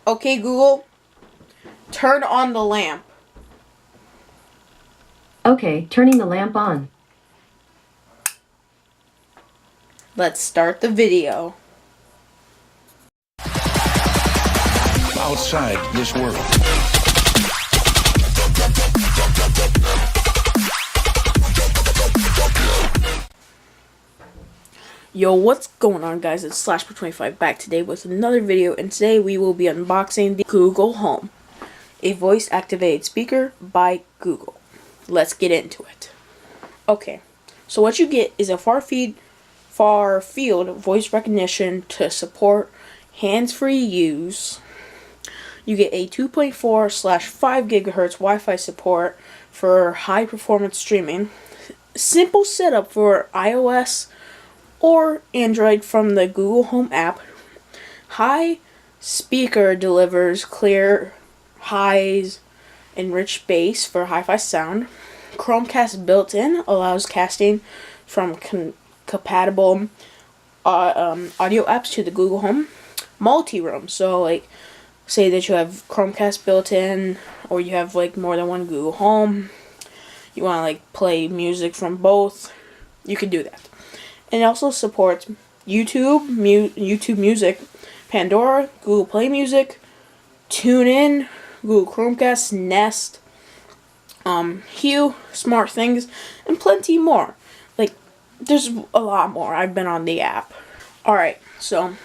Okay, Google, turn on the lamp. Okay, turning the lamp on. Let's start the video. Outside this world. Yo, what's going on, guys? It's Slashper25 back today with another video, and today we will be unboxing the Google Home, a voice-activated speaker by Google. Let's get into it. Okay, so what you get is a far-field voice recognition to support hands-free use. You get a 2.4/5 gigahertz Wi-Fi support for high-performance streaming. Simple setup for iOS or Android from the Google Home app. High speaker delivers clear highs and rich bass for hi-fi sound. Chromecast built-in allows casting from compatible audio apps to the Google Home. Multi-room, so like say that you have Chromecast built-in, or you have like more than one Google Home. You want to like play music from both, you can do that. And it also supports YouTube Music, Pandora, Google Play Music, TuneIn, Google Chromecast, Nest, Hue, SmartThings, and plenty more. Like, there's a lot more. I've been on the app. Alright, so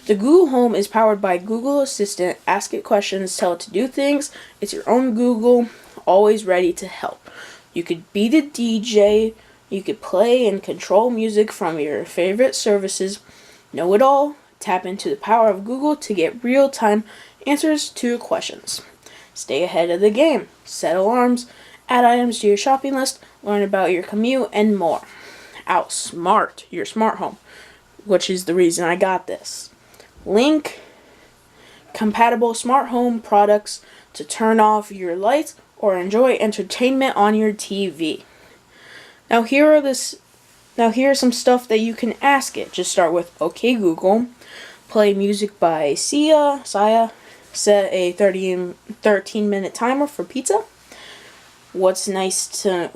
the Google Home is powered by Google Assistant. Ask it questions, tell it to do things. It's your own Google, always ready to help. You could be the DJ. You could play and control music from your favorite services. Know it all. Tap into the power of Google to get real-time answers to your questions. Stay ahead of the game. Set alarms. Add items to your shopping list. Learn about your commute and more. Outsmart your smart home, which is the reason I got this. Link compatible smart home products to turn off your lights or enjoy entertainment on your TV. Now here's some stuff that you can ask it. Just start with, okay Google, play music by Sia, set a 13-minute timer for pizza. What's nice to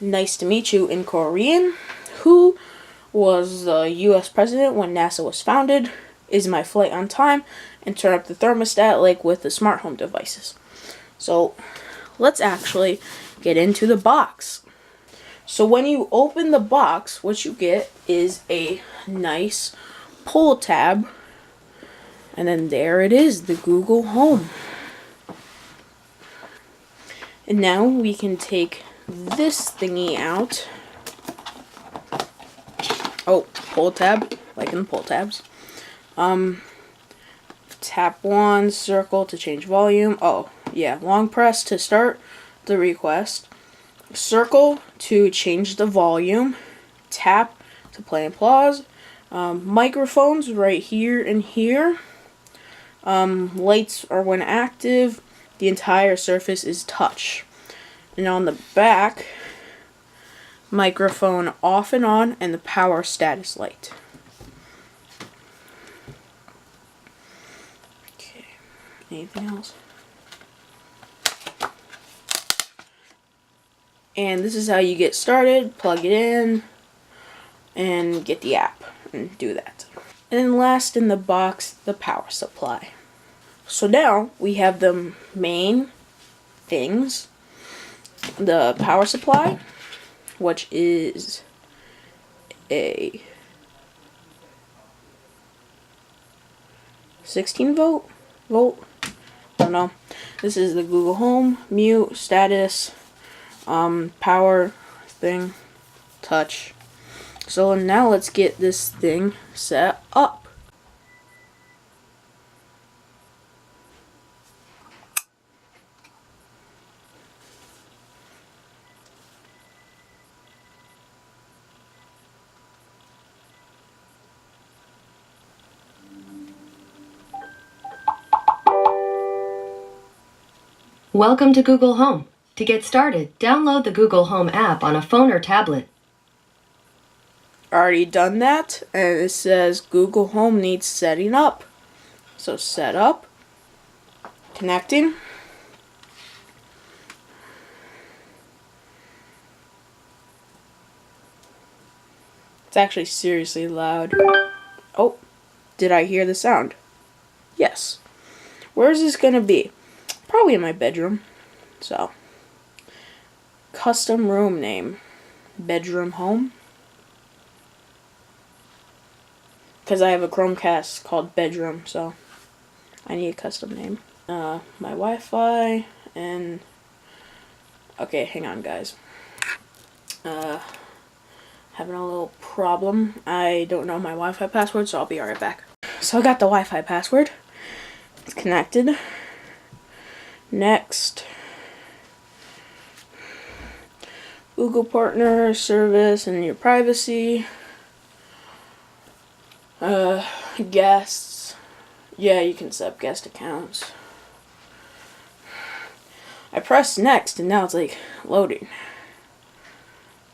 meet you in Korean? Who was the US president when NASA was founded? Is my flight on time? And turn up the thermostat like with the smart home devices. So let's actually get into the box. So when you open the box, what you get is a nice pull tab. And then there it is, the Google Home. And now we can take this thingy out. Oh, pull tab, like in pull tabs. Tap 1, circle to change volume. Oh, yeah, long press to start the request. Circle to change the volume. Tap to play and pause. Microphones right here and here. Lights are when active. The entire surface is touch. And on the back, microphone off and on, and the power status light. Okay, anything else? And this is how you get started. Plug it in and get the app and do that. And then last in the box, the power supply. So now we have the main things. The power supply, which is a 16 volt, I don't know. This is the Google Home, mute, status, power thing, touch. So now let's get this thing set up. Welcome to Google Home. To get started, download the Google Home app on a phone or tablet. Already done that, and it says Google Home needs setting up. So set up, Connecting. It's actually seriously loud. Oh, did I hear the sound? Yes. Where is this gonna be? Probably in my bedroom. So, custom room name. Bedroom home. Because I have a Chromecast called Bedroom, so I need a custom name. My Wi-Fi and... Okay, hang on, guys. Having a little problem. I don't know my Wi-Fi password, so I'll be right back. So I got the Wi-Fi password. It's connected. Next. Google partner, service, and your privacy. Guests. Yeah, you can set up guest accounts. I pressed next, and now it's like loading.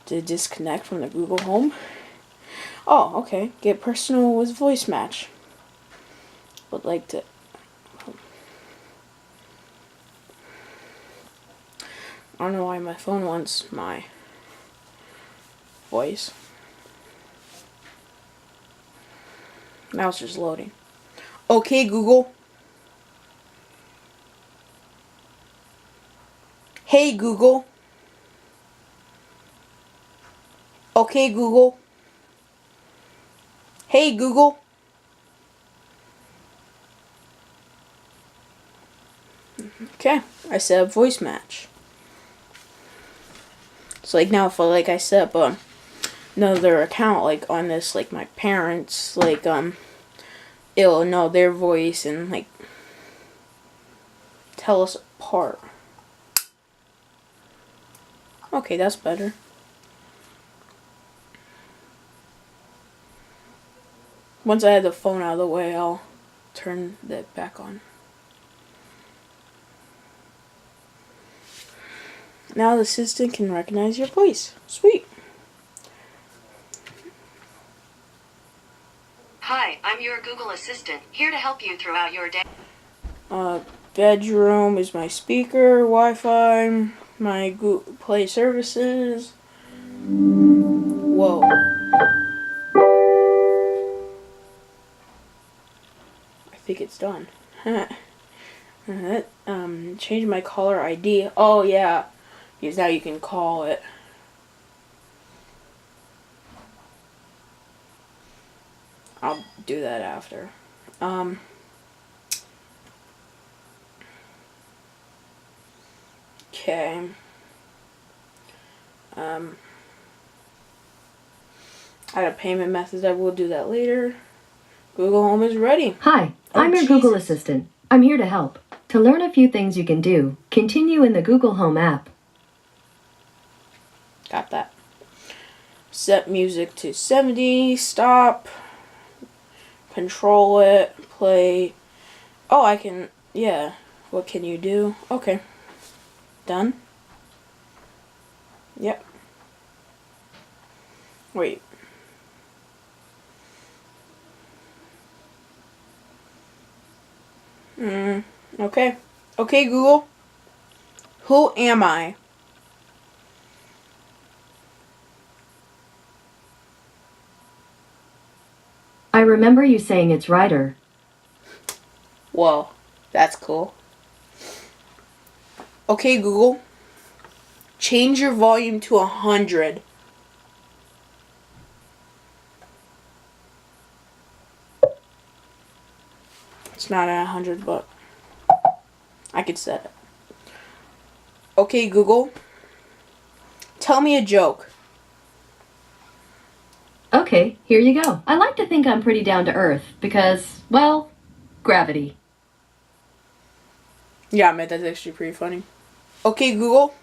Did it disconnect from the Google Home? Oh, okay. Get personal with voice match. Would like to... I don't know why my phone wants my voice. Now it's just loading. Okay, Google. Hey, Google. Okay, Google. Hey, Google. Okay, I set up voice match. So like now if I set up another account like on this, like my parents, like it'll know their voice and like tell us apart. Okay, that's better. Once I have the phone out of the way, I'll turn that back on. Now the assistant can recognize your voice. Sweet. Hi, I'm your Google Assistant, here to help you throughout your day. Bedroom is my speaker, Wi-Fi, my Google Play services. Whoa. I think it's done. Change my caller ID. Oh yeah, because now you can call it. I'll do that after. Okay. Add a payment method. I will do that later. Google Home is ready. Hi, Oh, I'm your Jesus. Google Assistant. I'm here to help. To learn a few things you can do, continue in the Google Home app. Got that. Set music to 70. Stop. Control it. Play. Oh, I can. Yeah. What can you do? Okay. Done. Yep. Wait. Okay. Okay, Google. Who am I? I remember you saying it's Ryder. Whoa. That's cool. Okay, Google. Change your volume to 100. It's not at 100, but I could set it. Okay, Google. Tell me a joke. Okay, here you go. I like to think I'm pretty down to earth because, well, gravity. Yeah, man, that's actually pretty funny. Okay, Google.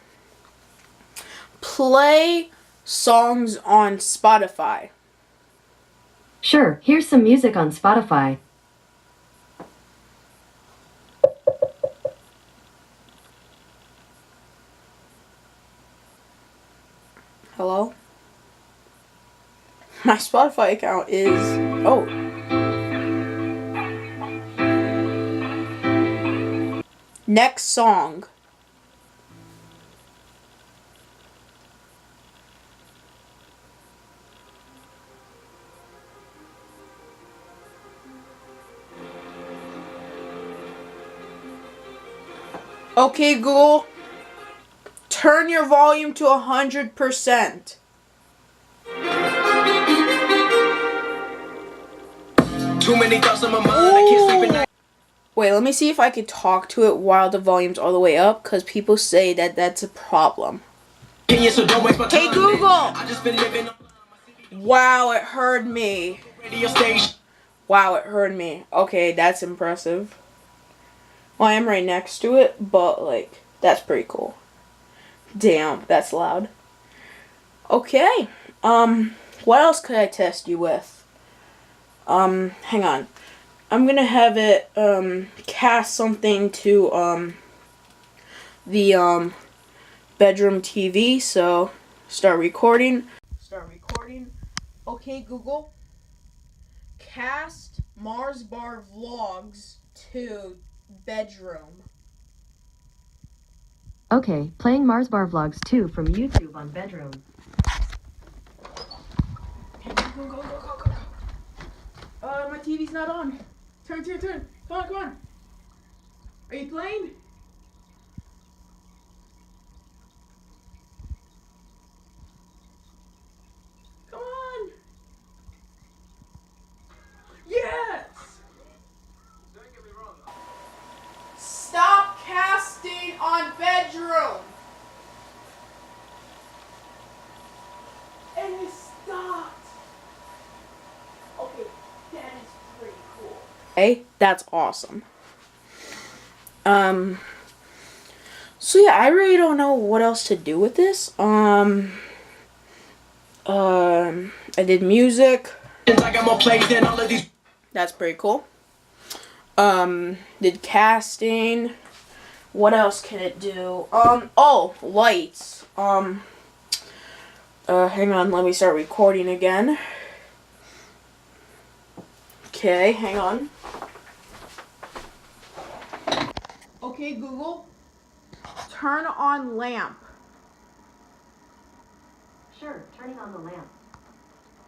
Play songs on Spotify. Sure, here's some music on Spotify. Hello? My Spotify account is... Oh. Next song. Okay, Google, turn your volume to 100%. Too many thoughts on my mind, I can't sleep at night. Wait, let me see if I can talk to it while the volume's all the way up, because people say that that's a problem. So don't waste my time. Hey, Google! I just been living on Wow, it heard me. radio station. Wow, it heard me. Okay, that's impressive. Well, I am right next to it, but, like, that's pretty cool. Damn, that's loud. Okay, what else could I test you with? Hang on. I'm gonna have it, cast something to, the, bedroom TV, so start recording. Okay, Google, cast Mars Bar Vlogs to bedroom. Okay, playing Mars Bar Vlogs 2 from YouTube on Bedroom. Go. My TV's not on. Turn. Come on. Are you playing? Come on. Yes! Don't get me wrong. Stop casting on bedroom. And it stopped. Okay, that is pretty cool. Hey, that's awesome. So yeah, I really don't know what else to do with this. I did music. I got more plays than all of these. That's pretty cool. Did casting. What else can it do? Oh, lights. Hang on, let me start recording again. Okay, hang on. Okay, Google, turn on lamp. Sure, turning on the lamp.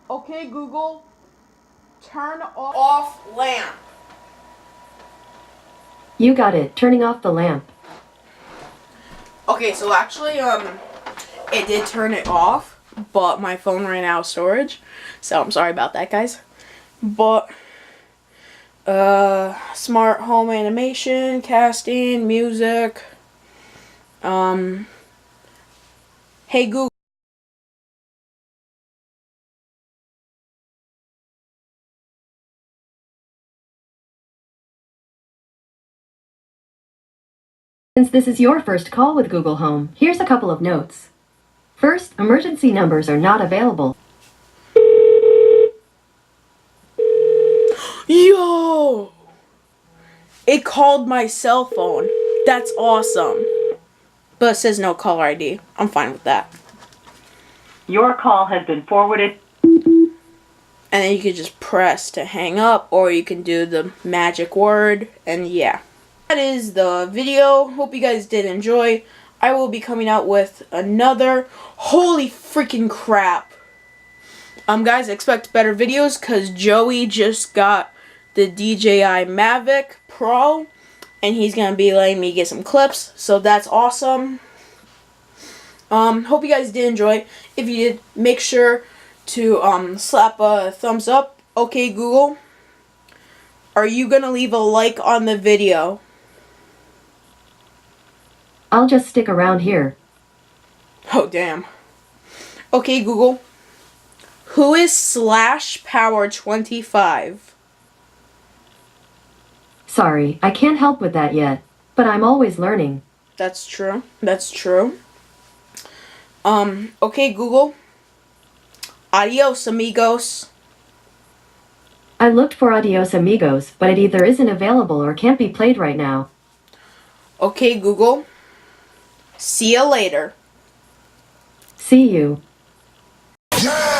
Okay, Google, turn off lamp. You got it, turning off the lamp. Okay, so actually, it did turn it off, but my phone ran out of storage, so I'm sorry about that, guys. But, smart home animation, casting, music, hey Google. Since this is your first call with Google Home, here's a couple of notes. First, emergency numbers are not available. Yo! It called my cell phone. That's awesome. But it says no caller ID. I'm fine with that. Your call has been forwarded. And then you can just press to hang up, or you can do the magic word, and yeah. That is the video. Hope you guys did enjoy. I will be coming out with another. Holy freaking crap. Guys, expect better videos, because Joey just got the DJI Mavic Pro, and he's going to be letting me get some clips, so that's awesome. Hope you guys did enjoy. If you did, make sure to slap a thumbs up. Okay, Google, are you going to leave a like on the video? I'll just stick around here. Oh, damn. Okay, Google, who is Slash Power 25? Sorry, I can't help with that yet, but I'm always learning. That's true. Okay, Google, adios, amigos. I looked for Adios Amigos, but it either isn't available or can't be played right now. Okay, Google, see you later. See you. Yeah!